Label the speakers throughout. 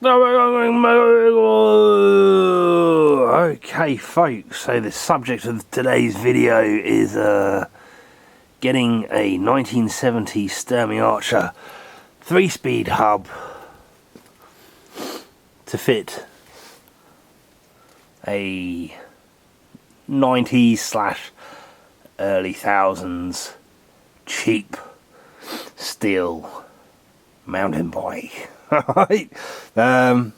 Speaker 1: Okay folks, so the subject of today's video is getting a 1970 Sturmey Archer 3-speed hub to fit a 90s / early thousands cheap steel mountain bike. Right. This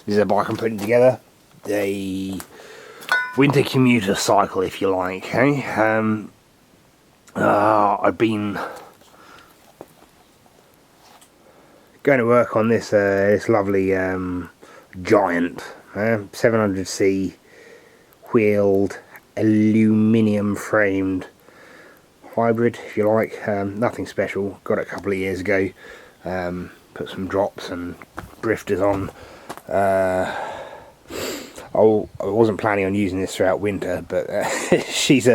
Speaker 1: is a bike I'm putting together, a winter commuter cycle if you like. I've been going to work on this this lovely giant 700c wheeled aluminium framed hybrid if you like. Nothing special, got it a couple of years ago. Put some drops and drifters on. I wasn't planning on using this throughout winter, but she's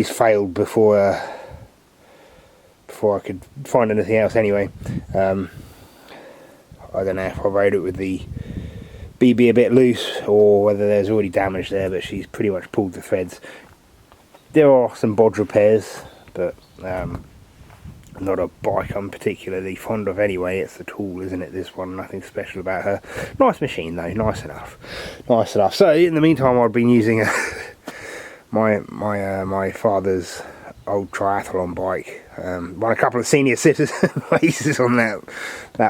Speaker 1: failed before I could find anything else anyway. I don't know if I rode it with the BB a bit loose or whether there's already damage there, but she's pretty much pulled the threads. There are some bodge repairs, but not a bike I'm particularly fond of anyway. It's the tool, isn't it, this one? Nothing special about her. Nice machine though, nice enough. So in the meantime I've been using my father's old triathlon bike. Won a couple of senior citizen races on that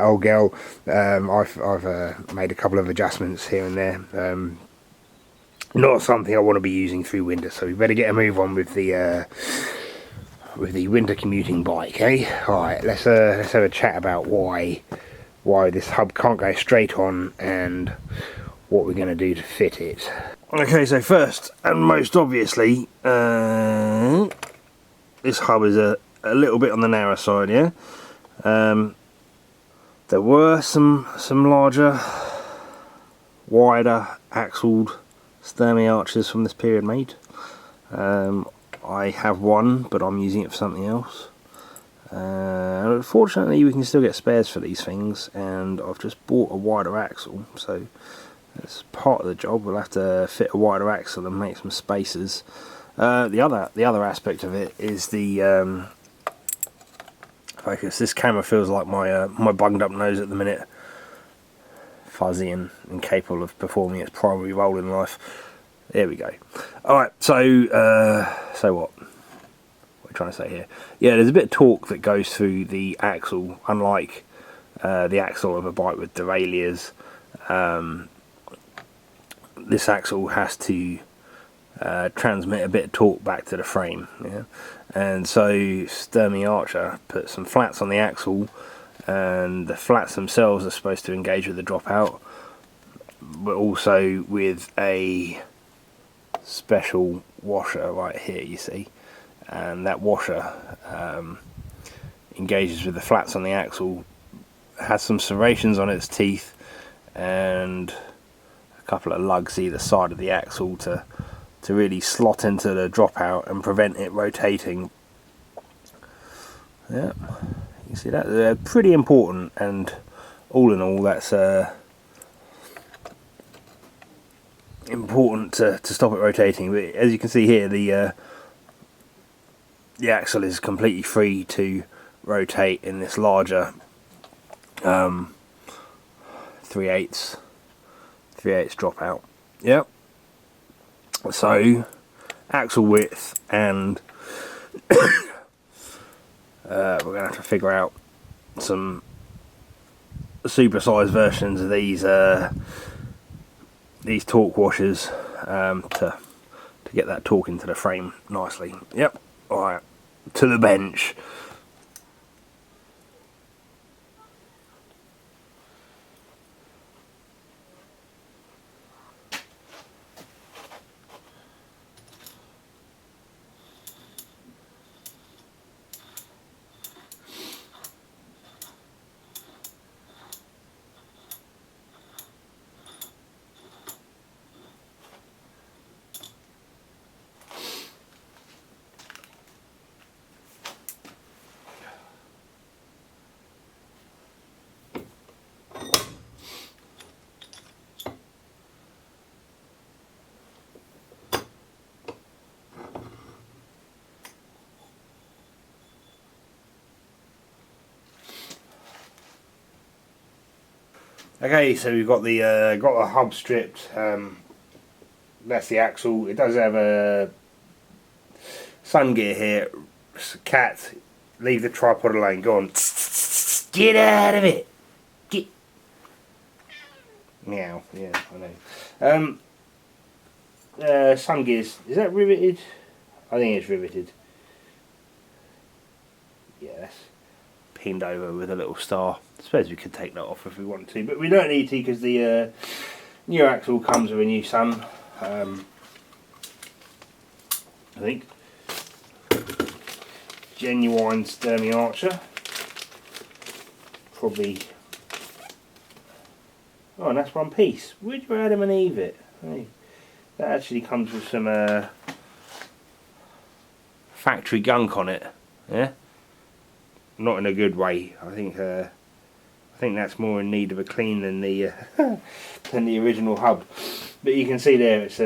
Speaker 1: old girl. I've made a couple of adjustments here and there. Not something I want to be using through winter, so we better get a move on with the winter commuting bike, eh? Alright, let's have a chat about why this hub can't go straight on and what we're going to do to fit it. Okay, so first and most obviously, this hub is a little bit on the narrow side, yeah? There were some larger, wider axled Sturmey Archers from this period made. I have one, but I'm using it for something else. Unfortunately, we can still get spares for these things, and I've just bought a wider axle, so that's part of the job. We'll have to fit a wider axle and make some spacers. The other aspect of it is the focus. This camera feels like my bunged up nose at the minute, fuzzy and incapable of performing its primary role in life. There we go. Alright, so what? What are we trying to say here? Yeah, there's a bit of torque that goes through the axle, unlike the axle of a bike with derailleurs. This axle has to transmit a bit of torque back to the frame, yeah? And so Sturmey Archer put some flats on the axle, and the flats themselves are supposed to engage with the dropout, but also with a special washer right here, you see, and that washer engages with the flats on the axle, has some serrations on its teeth and a couple of lugs either side of the axle to really slot into the dropout and prevent it rotating. Yeah, you can see that. They're pretty important, and all in all that's important to stop it rotating. But as you can see here, the axle is completely free to rotate in this larger 3/8 dropout. Yep. So axle width, and we're gonna have to figure out some supersized versions of these torque washers to get that torque into the frame nicely. Yep. Alright, to the bench. Okay, so we've got the hub stripped. That's the axle. It does have a sun gear here. Cat, leave the tripod alone. Go on. Get out of it. Get. Meow. Yeah, I know. Sun gears. Is that riveted? I think it's riveted. Yeah, that's pinned over with a little star. I suppose we could take that off if we want to, but we don't need to because the new axle comes with a new sun. I think genuine Sturmey Archer. Probably. Oh, and that's one piece. Where'd you Adam and Eve it? Hey, that actually comes with some factory gunk on it. Yeah. Not in a good way. I think that's more in need of a clean than the than the original hub. But you can see there it's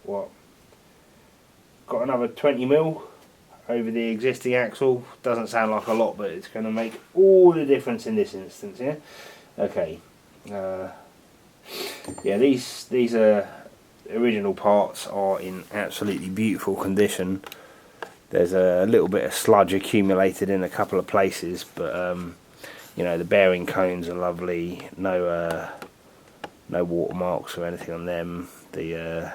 Speaker 1: what, got another 20mm over the existing axle. Doesn't sound like a lot, but it's going to make all the difference in this instance. Yeah. Okay. Yeah, these original parts are in absolutely beautiful condition. There's a little bit of sludge accumulated in a couple of places, but you know, the bearing cones are lovely. No watermarks or anything on them. The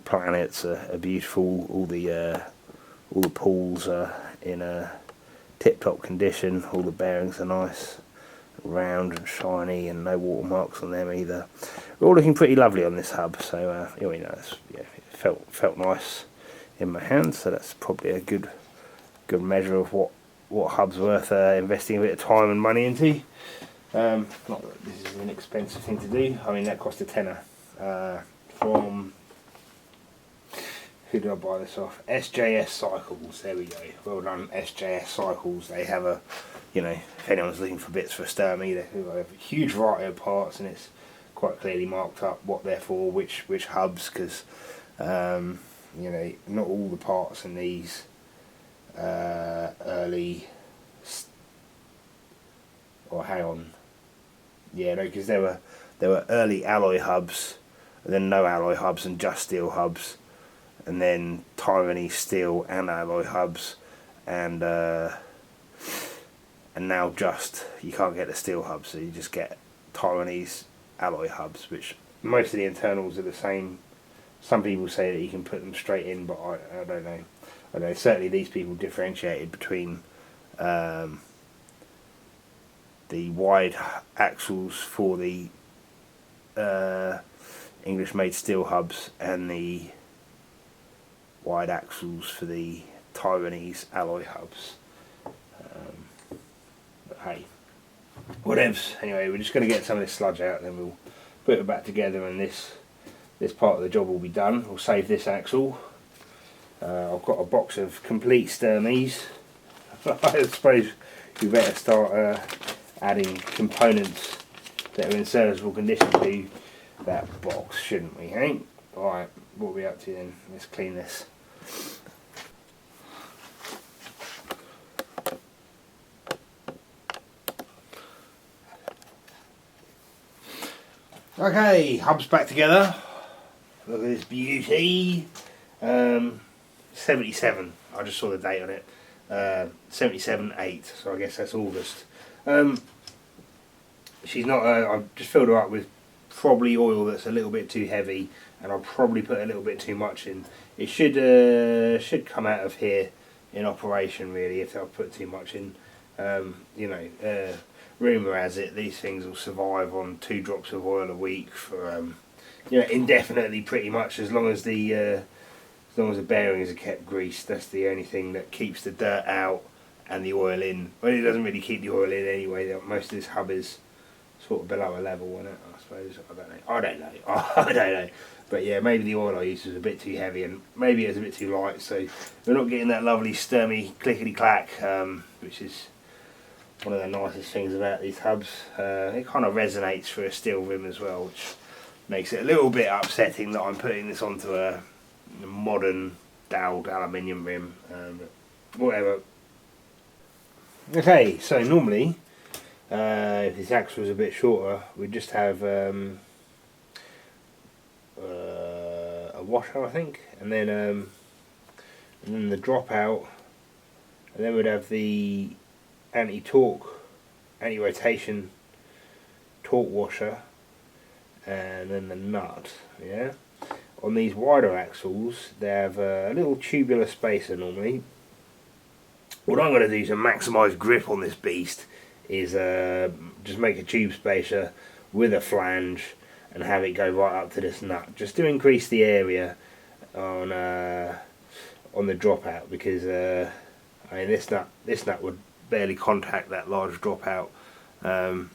Speaker 1: planets are beautiful. All the pulls are in a tip-top condition. All the bearings are nice, round and shiny, and no watermarks on them either. We're all looking pretty lovely on this hub, so you know, yeah, it felt nice in my hand, so that's probably a good measure of what hub's worth investing a bit of time and money into. Not that this is an expensive thing to do. I mean, that cost a tenner from, who did I buy this off? SJS Cycles. There we go. Well done, SJS Cycles. They have a, you know, if anyone's looking for bits for a Sturmey, they have a huge variety of parts, and it's quite clearly marked up what they're for, which hubs, because you know, not all the parts in these early, or hang on, yeah, no, because there were early alloy hubs, and then no alloy hubs and just steel hubs, and then Taiwanese steel and alloy hubs, and now just, you can't get the steel hubs, so you just get Taiwanese alloy hubs, which most of the internals are the same. Some people say that you can put them straight in, but I don't know. I know certainly these people differentiated between the wide axles for the English-made steel hubs and the wide axles for the Taiwanese alloy hubs. But hey, whatevs. Anyway, we're just going to get some of this sludge out, and then we'll put it back together, and this part of the job will be done. We'll save this axle. I've got a box of complete Sturmeys. I suppose we better start adding components that are in serviceable condition to that box, shouldn't we, eh? Alright, what are we up to then? Let's clean this. Okay, hub's back together. Look at this beauty. 77. I just saw the date on it. 77/8. So I guess that's August. She's not. I've just filled her up with probably oil that's a little bit too heavy, and I'll probably put a little bit too much in. It should come out of here in operation, really, if I put too much in. You know, rumour has it these things will survive on 2 drops of oil a week for you know, indefinitely, pretty much, as long as the bearings are kept greased. That's the only thing that keeps the dirt out and the oil in. Well, it doesn't really keep the oil in anyway. Most of this hub is sort of below a level on it, I suppose. I don't know. But yeah, maybe the oil I used was a bit too heavy, and maybe it was a bit too light, so we're not getting that lovely Sturmey clickety clack, which is one of the nicest things about these hubs. It kind of resonates for a steel rim as well, which makes it a little bit upsetting that I'm putting this onto a modern doweled aluminium rim, but whatever. Okay, so normally If this axle was a bit shorter, we'd just have a washer, I think, and then the dropout, and then we'd have the anti-rotation torque washer, and then the nut. Yeah. On these wider axles, they have a little tubular spacer normally. What I'm going to do to maximise grip on this beast is just make a tube spacer with a flange and have it go right up to this nut, just to increase the area on the dropout, because I mean, this nut would barely contact that large dropout, and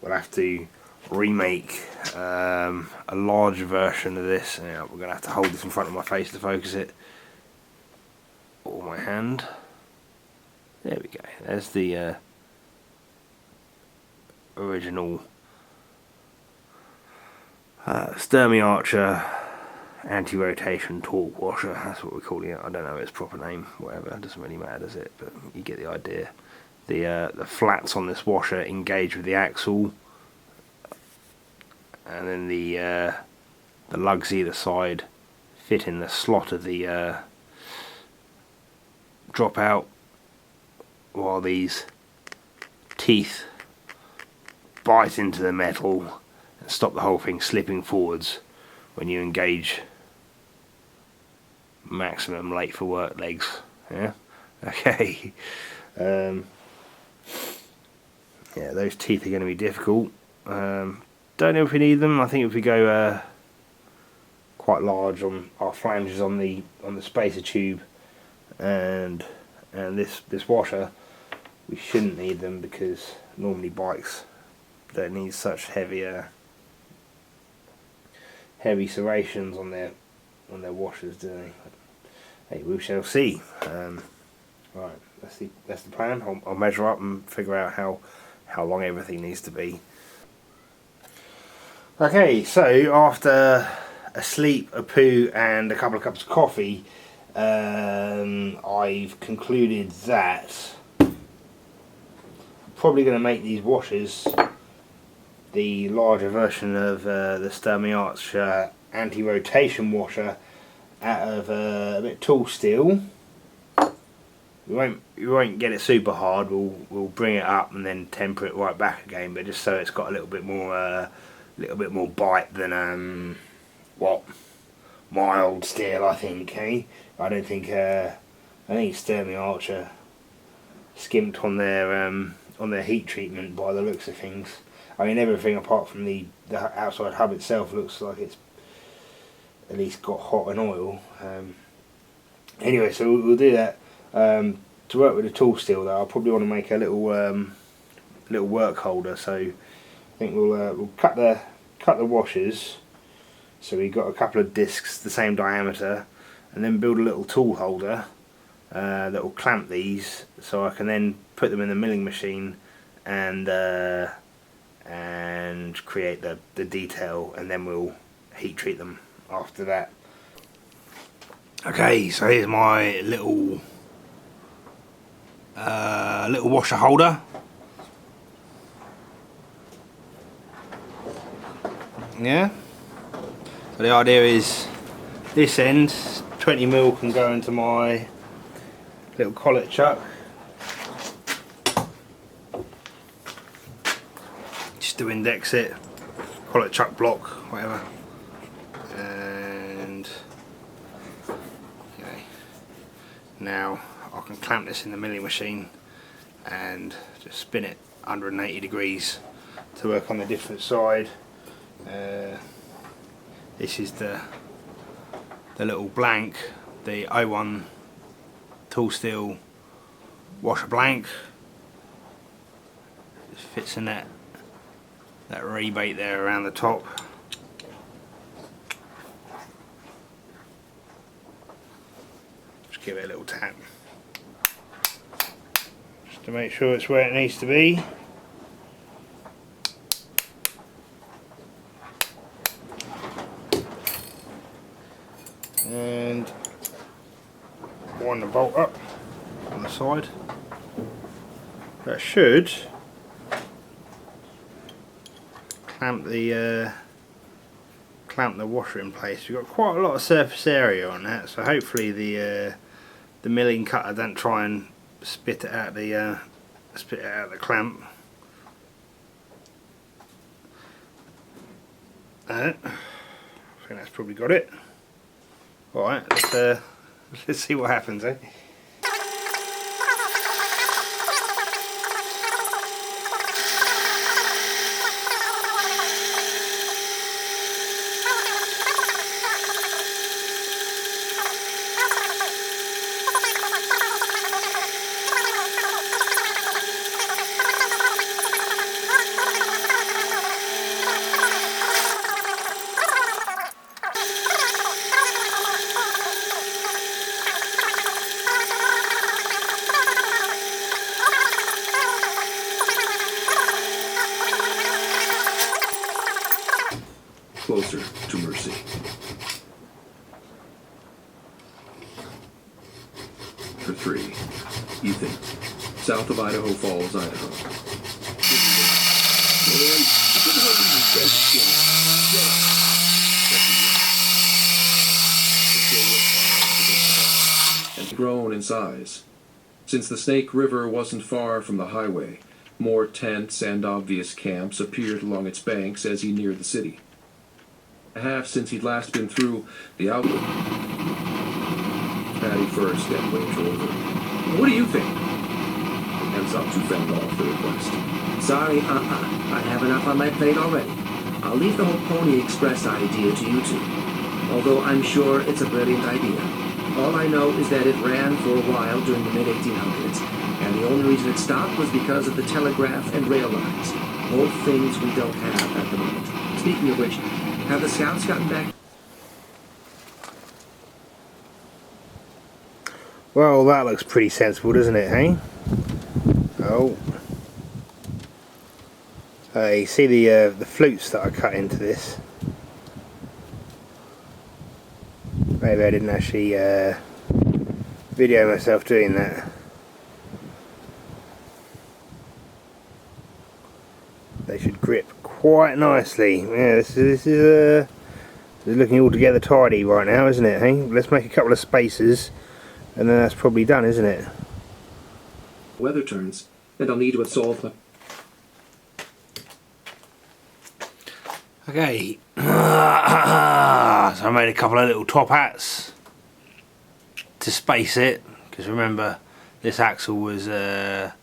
Speaker 1: we'll have to remake a larger version of this. We're going to have to hold this in front of my face to focus it, or my hand. There we go. There's the original Sturmey Archer anti-rotation torque washer. That's what we're calling it. I don't know its proper name. Whatever. It doesn't really matter, does it? But you get the idea. The flats on this washer engage with the axle, and then the lugs either side fit in the slot of the dropout, while these teeth bite into the metal and stop the whole thing slipping forwards when you engage maximum late for work legs. Yeah. Okay. Yeah, those teeth are going to be difficult. Don't know if we need them. I think if we go quite large on our flanges on the spacer tube and this washer, we shouldn't need them, because normally bikes don't need such heavy serrations on their washers, do they? Hey, we shall see. Right, that's the plan. I'll measure up and figure out how long everything needs to be. Okay, so after a sleep, a poo, and a couple of cups of coffee, I've concluded that I'm probably going to make these washers the larger version of the Sturmey Archer anti-rotation washer out of a bit tall steel. We won't get it super hard. We'll bring it up and then temper it right back again, but just so it's got a little bit more bite than mild steel, I think. I don't think Sturmey Archer skimped on their heat treatment by the looks of things. I mean, everything apart from the outside hub itself looks like it's at least got hot and oil. Anyway, so we'll do that. To work with the tool steel, though, I'll probably want to make a little work holder. So I think we'll cut the washers. So we've got a couple of discs the same diameter, and then build a little tool holder that will clamp these, so I can then put them in the milling machine and create the detail, and then we'll heat treat them after that. Okay, so here's my little washer holder. Yeah. So the idea is this end 20mm can go into my little collet chuck. Just to index it, collet chuck block, whatever. And okay, now I can clamp this in the milling machine and just spin it 180 degrees to work on the different side. This is the little blank, the 01 tool steel washer blank. Just fits in that rebate there around the top. Just give it a little tap, just to make sure it's where it needs to be. And wind the bolt up on the side. That should clamp the washer in place. We've got quite a lot of surface area on that, so hopefully the milling cutter don't try and spit it out the clamp. I think that's probably got it. Alright, let's see what happens, eh?
Speaker 2: Closer to mercy. For 3, Ethan, south of Idaho Falls, Idaho. And grown in size. Since the Snake River wasn't far from the highway, more tents and obvious camps appeared along its banks as he neared the city. Half since he'd last been through the outlet. Patty first and waved her over. What do you think? Hands up to fend off the request.
Speaker 3: Sorry, I have enough on my plate already. I'll leave the whole Pony Express idea to you two. Although I'm sure it's a brilliant idea. All I know is that it ran for a while during the mid-1800s, and the only reason it stopped was because of the telegraph and rail lines. Both things we don't have at the moment. Speaking of which, have the scouts gotten back?
Speaker 1: Well, that looks pretty sensible, doesn't it, hey? Oh. You see the flutes that I cut into this? Maybe I didn't actually video myself doing that. They should grip quite nicely. Yeah, this is looking altogether tidy right now, isn't it? Hey, let's make a couple of spaces, and then that's probably done, isn't it?
Speaker 3: Weather turns, and I'll need to solve them.
Speaker 1: Okay, so I made a couple of little top hats to space it, because remember this axle was about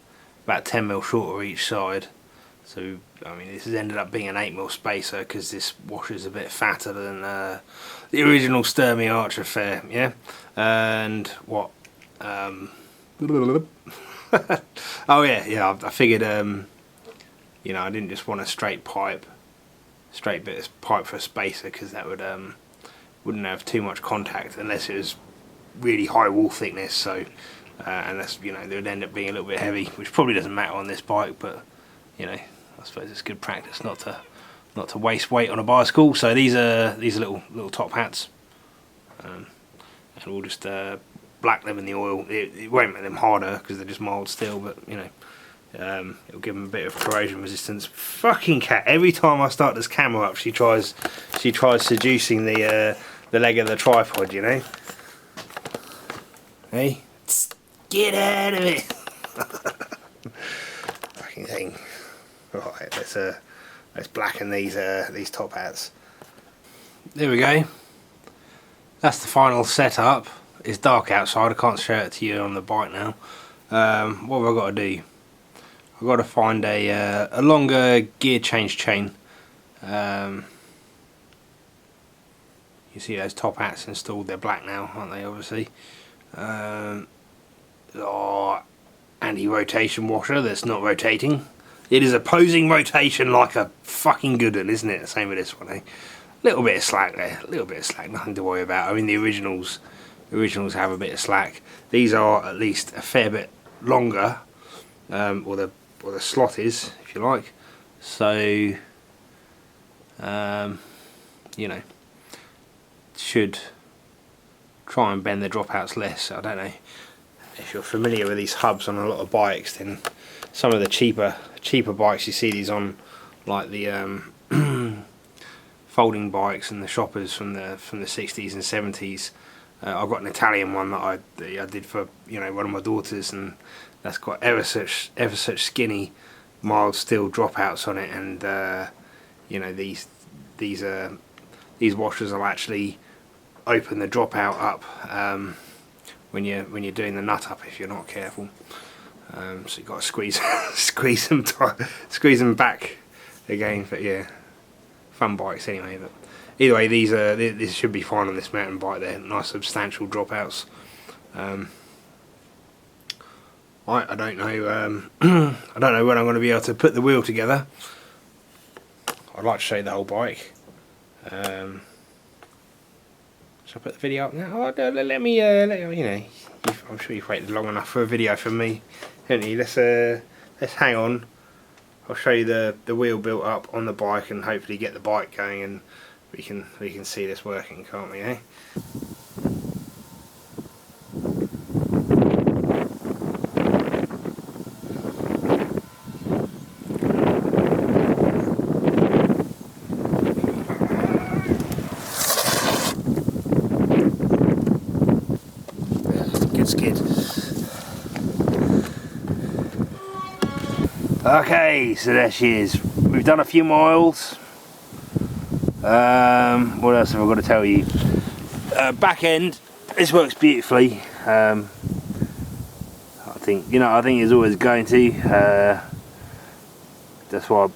Speaker 1: 10mm shorter each side. So, I mean, this has ended up being an 8mm spacer because this washer's a bit fatter than the original Sturmey Archer Fair, yeah? And what? Oh yeah, I figured, you know, I didn't just want a straight bit of pipe for a spacer, because that wouldn't have too much contact unless it was really high wall thickness. So, unless, you know, they would end up being a little bit heavy, which probably doesn't matter on this bike, but, you know, I suppose it's good practice not to waste weight on a bicycle. So these are little top hats, and we'll just black them in the oil. It won't make them harder because they're just mild steel, but you know, it'll give them a bit of corrosion resistance. Fucking cat! Every time I start this camera up, she tries seducing the leg of the tripod. You know, hey, get out of it! Fucking thing. Right, let's blacken these top hats. There we go. That's the final setup. It's dark outside. I can't show it to you on the bike now. What have I got to do? I've got to find a longer gear change chain. You see those top hats installed. They're black now, aren't they? Obviously. Anti-rotation washer that's not rotating. It is opposing rotation like a fucking good one, isn't it? Same with this one, eh? Little bit of slack there, a little bit of slack, nothing to worry about. I mean, the originals have a bit of slack. These are at least a fair bit longer, or the slot is, if you like. So, you know, should try and bend the dropouts less. I don't know if you're familiar with these hubs on a lot of bikes, then some of the cheaper bikes. You see these on like the folding bikes and the shoppers from the 60s and 70s. I've got an Italian one that I did for, you know, one of my daughters, and that's got ever such skinny mild steel dropouts on it, and you know, these washers will actually open the dropout up when you're doing the nut up if you're not careful. So you've got to squeeze them back again. But yeah, fun bikes anyway. But either way, this should be fine on this mountain bike. They're nice substantial dropouts. I don't know. I don't know when I'm going to be able to put the wheel together. I'd like to show you the whole bike. Shall I put the video up now? Oh, no, let me, you know, I'm sure you've waited long enough for a video from me, haven't you? Let's hang on. I'll show you the wheel built up on the bike, and hopefully get the bike going, and we can see this working, can't we, eh? Skid. Okay, so there she is. We've done a few miles. What else have I got to tell you? Back end, this works beautifully. I think it's always going to. That's why I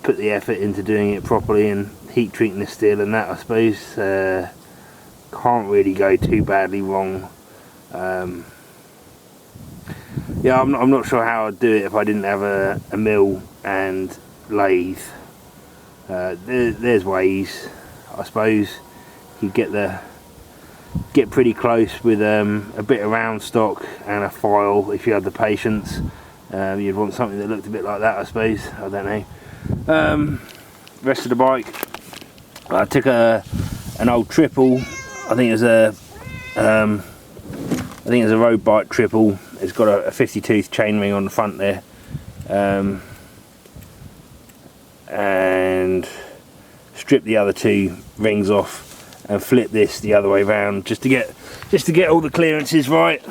Speaker 1: put the effort into doing it properly and heat treating the steel and that, I suppose. Can't really go too badly wrong. Yeah, I'm not sure how I'd do it if I didn't have a mill and lathe. There's ways, I suppose. You get pretty close with a bit of round stock and a file if you had the patience. You'd want something that looked a bit like that, I suppose. I don't know. Rest of the bike, I took an old triple. I think it was a road bike triple. It's got a 50 tooth chainring on the front there, and strip the other two rings off and flip this the other way round just to get all the clearances right.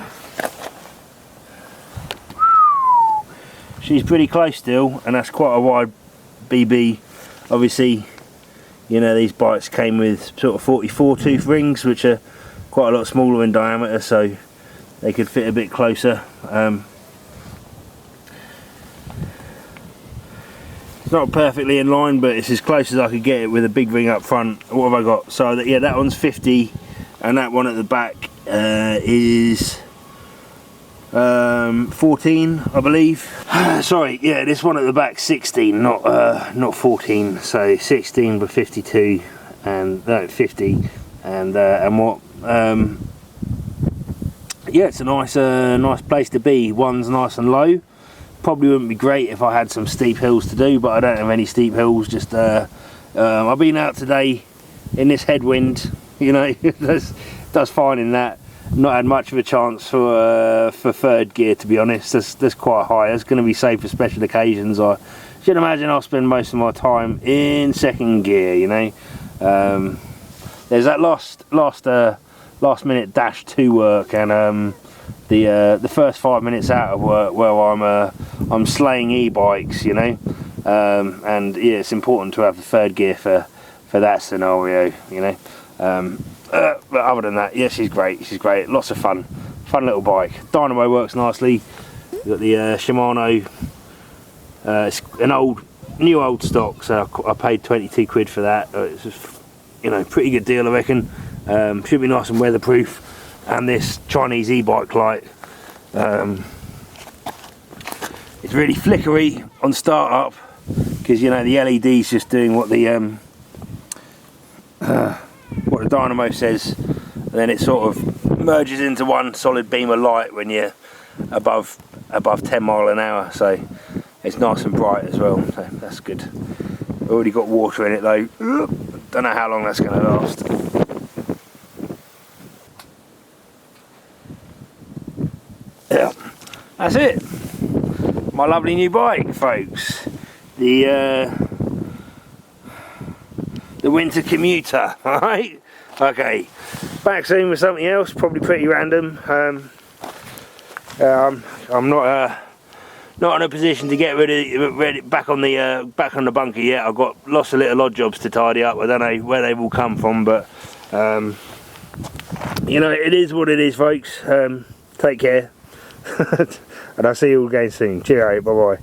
Speaker 1: She's pretty close still, and that's quite a wide BB. Obviously, you know, these bikes came with sort of 44 tooth rings, which are quite a lot smaller in diameter, so they could fit a bit closer. It's not perfectly in line, but it's as close as I could get it with a big ring up front. What have I got? So yeah, that one's 50, and that one at the back is 14, I believe. Sorry, yeah, this one at the back 16, not 14. So 16 but 52, and no, 50, and what? Yeah, it's a nice place to be. One's nice and low. Probably wouldn't be great if I had some steep hills to do, but I don't have any steep hills. Just I've been out today in this headwind, you know. does fine in that. Not had much of a chance for third gear, to be honest. That's quite high. That's going to be safe for special occasions. I should imagine I'll spend most of my time in second gear, you know. There's that last minute dash to work, and the first 5 minutes out of work where I'm slaying e-bikes, you know. And yeah, it's important to have the third gear for that scenario, you know. But other than that, yeah, she's great. Lots of fun little bike. Dynamo works nicely. We've got the Shimano. It's an new old stock, so I paid 22 quid for that. It's just, you know, pretty good deal, I reckon. Should be nice and weatherproof. And this Chinese e-bike light, it's really flickery on start up, because, you know, the LED's just doing what the dynamo says, and then it sort of merges into one solid beam of light when you're above 10 mile an hour. So it's nice and bright as well, so that's good. Already got water in it though. Don't know how long that's going to last. Yeah, that's it. my lovely new bike, folks. The winter commuter. Alright? Okay. Back soon with something else, probably pretty random. I'm not in a position to get ready back on the bunker yet. I've got lots of little odd jobs to tidy up. I don't know where they will come from, but you know, it is what it is, folks. Take care, and I'll see you all again soon. Cheerio, bye bye.